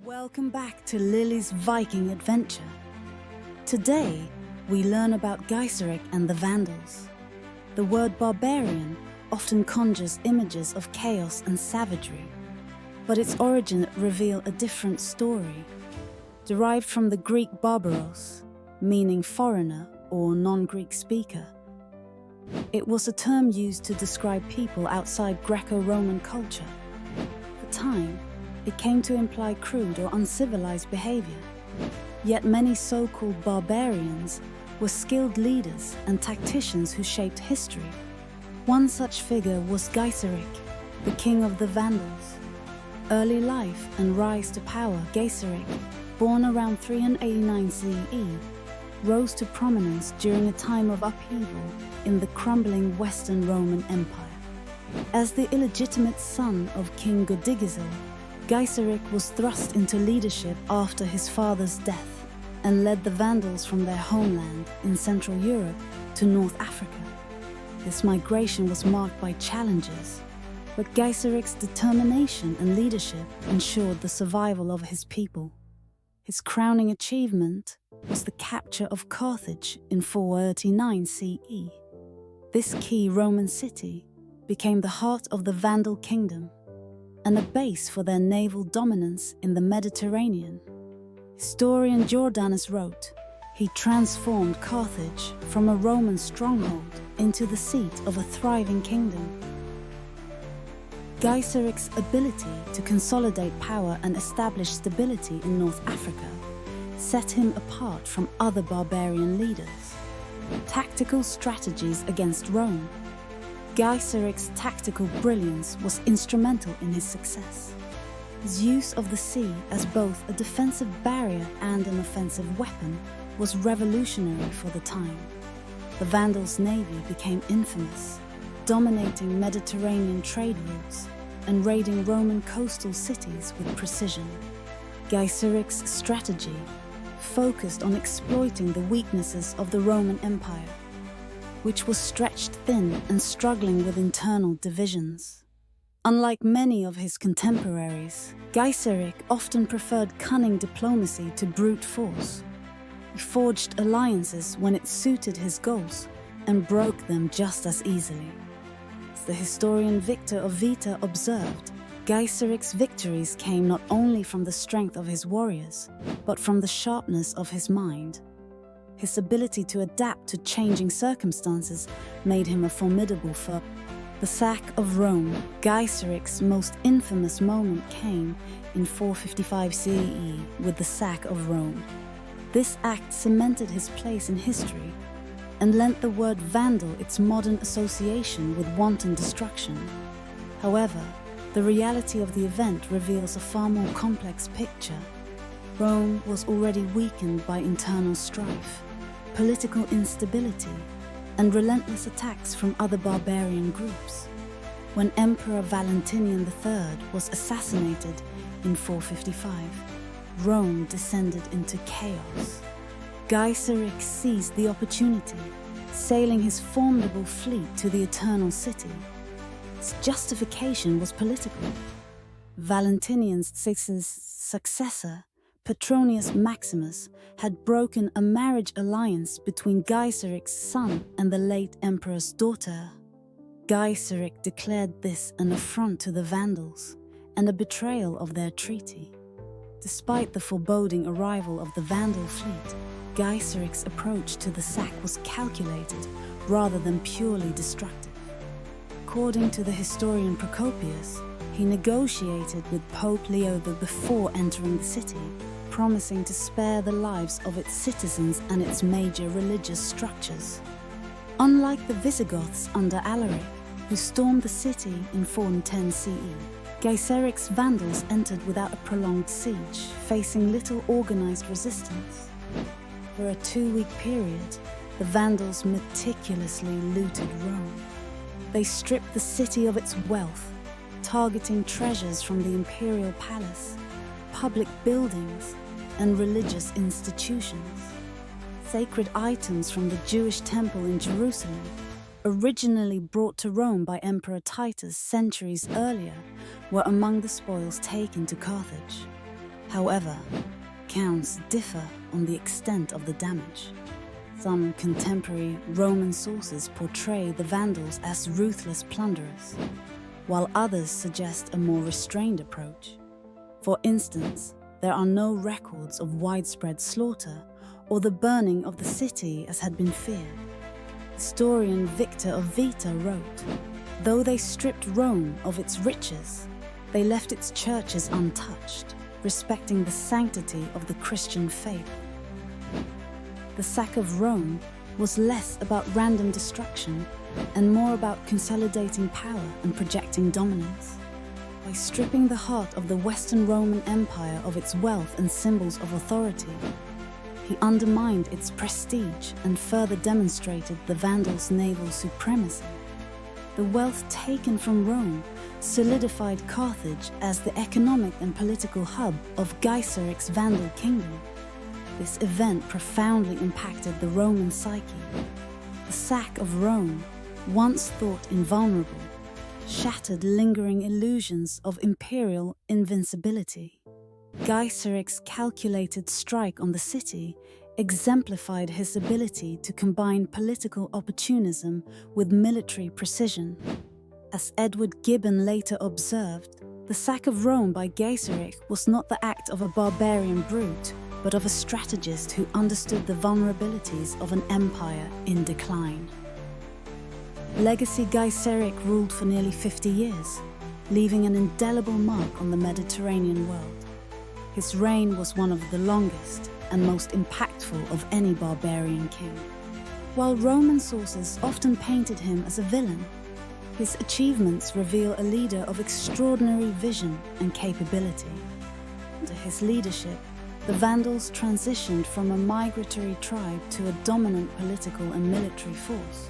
Welcome back to Lily's Viking adventure. Today, we learn about Gaiseric and the Vandals. The word barbarian often conjures images of chaos and savagery, but its origin reveals a different story. Derived from the Greek barbaros, meaning foreigner or non-Greek speaker, it was a term used to describe people outside Greco-Roman culture. At the time, it came to imply crude or uncivilized behavior. Yet many so-called barbarians were skilled leaders and tacticians who shaped history. One such figure was Gaiseric, the king of the Vandals. Early life and rise to power, Gaiseric, born around 389 CE, rose to prominence during a time of upheaval in the crumbling Western Roman Empire. As the illegitimate son of King Gothic, Gaiseric was thrust into leadership after his father's death and led the Vandals from their homeland in Central Europe to North Africa. This migration was marked by challenges, but Gaiseric's determination and leadership ensured the survival of his people. His crowning achievement was the capture of Carthage in 439 CE. This key Roman city became the heart of the Vandal Kingdom and a base for their naval dominance in the Mediterranean. Historian Jordanus wrote, he transformed Carthage from a Roman stronghold into the seat of a thriving kingdom. Gaiseric's ability to consolidate power and establish stability in North Africa set him apart from other barbarian leaders. Tactical strategies against Rome. Gaiseric's tactical brilliance was instrumental in his success. His use of the sea as both a defensive barrier and an offensive weapon was revolutionary for the time. The Vandals' navy became infamous, dominating Mediterranean trade routes and raiding Roman coastal cities with precision. Gaiseric's strategy focused on exploiting the weaknesses of the Roman Empire, which was stretched thin and struggling with internal divisions. Unlike many of his contemporaries, Gaiseric often preferred cunning diplomacy to brute force. He forged alliances when it suited his goals and broke them just as easily. As the historian Victor of Vita observed, Gaiseric's victories came not only from the strength of his warriors, but from the sharpness of his mind. His ability to adapt to changing circumstances made him a formidable foe. The sack of Rome, Gaiseric's most infamous moment, came in 455 CE with the sack of Rome. This act cemented his place in history and lent the word Vandal its modern association with wanton destruction. However, the reality of the event reveals a far more complex picture. Rome was already weakened by internal strife, political instability, and relentless attacks from other barbarian groups. When Emperor Valentinian III was assassinated in 455, Rome descended into chaos. Gaiseric seized the opportunity, sailing his formidable fleet to the Eternal City. His justification was political. Valentinian's successor, Petronius Maximus, had broken a marriage alliance between Gaiseric's son and the late emperor's daughter. Gaiseric declared this an affront to the Vandals and a betrayal of their treaty. Despite the foreboding arrival of the Vandal fleet, Gaiseric's approach to the sack was calculated rather than purely destructive. According to the historian Procopius, he negotiated with Pope Leo before entering the city, promising to spare the lives of its citizens and its major religious structures. Unlike the Visigoths under Alaric, who stormed the city in 410 CE, Gaiseric's Vandals entered without a prolonged siege, facing little organized resistance. For a 2-week period, the Vandals meticulously looted Rome. They stripped the city of its wealth, targeting treasures from the imperial palace, public buildings, and religious institutions. Sacred items from the Jewish temple in Jerusalem, originally brought to Rome by Emperor Titus centuries earlier, were among the spoils taken to Carthage. However, accounts differ on the extent of the damage. Some contemporary Roman sources portray the Vandals as ruthless plunderers, while others suggest a more restrained approach. For instance, there are no records of widespread slaughter or the burning of the city as had been feared. Historian Victor of Vita wrote, "Though they stripped Rome of its riches, they left its churches untouched, respecting the sanctity of the Christian faith." The sack of Rome was less about random destruction and more about consolidating power and projecting dominance. By stripping the heart of the Western Roman Empire of its wealth and symbols of authority, he undermined its prestige and further demonstrated the Vandals' naval supremacy. The wealth taken from Rome solidified Carthage as the economic and political hub of Gaisieric's Vandal Kingdom. This event profoundly impacted the Roman psyche. The sack of Rome, once thought invulnerable, shattered lingering illusions of imperial invincibility. Gaisieric's calculated strike on the city exemplified his ability to combine political opportunism with military precision. As Edward Gibbon later observed, the sack of Rome by Gaiseric was not the act of a barbarian brute, but of a strategist who understood the vulnerabilities of an empire in decline. Legacy Gaiseric ruled for nearly 50 years, leaving an indelible mark on the Mediterranean world. His reign was one of the longest and most impactful of any barbarian king. While Roman sources often painted him as a villain, his achievements reveal a leader of extraordinary vision and capability. Under his leadership, the Vandals transitioned from a migratory tribe to a dominant political and military force.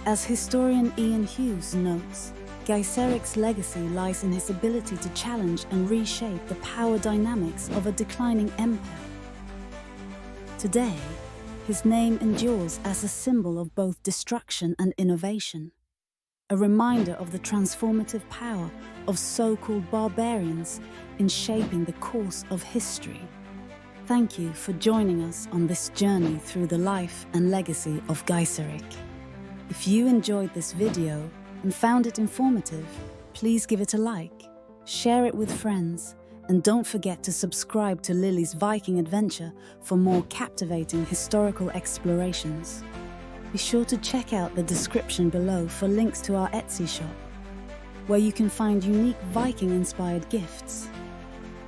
As historian Ian Hughes notes, Gaiseric's legacy lies in his ability to challenge and reshape the power dynamics of a declining empire. Today, his name endures as a symbol of both destruction and innovation, a reminder of the transformative power of so-called barbarians in shaping the course of history. Thank you for joining us on this journey through the life and legacy of Gaiseric. If you enjoyed this video and found it informative, please give it a like, share it with friends, and don't forget to subscribe to Lily's Viking Adventure for more captivating historical explorations. Be sure to check out the description below for links to our Etsy shop, where you can find unique Viking-inspired gifts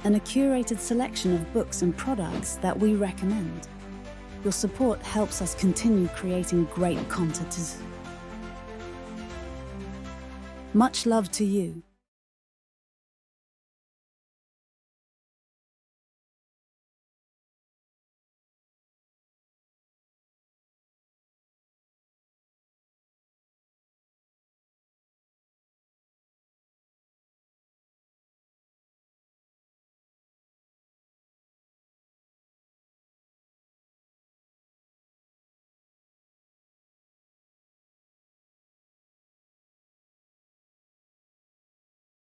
and a curated selection of books and products that we recommend. Your support helps us continue creating great content. Much love to you.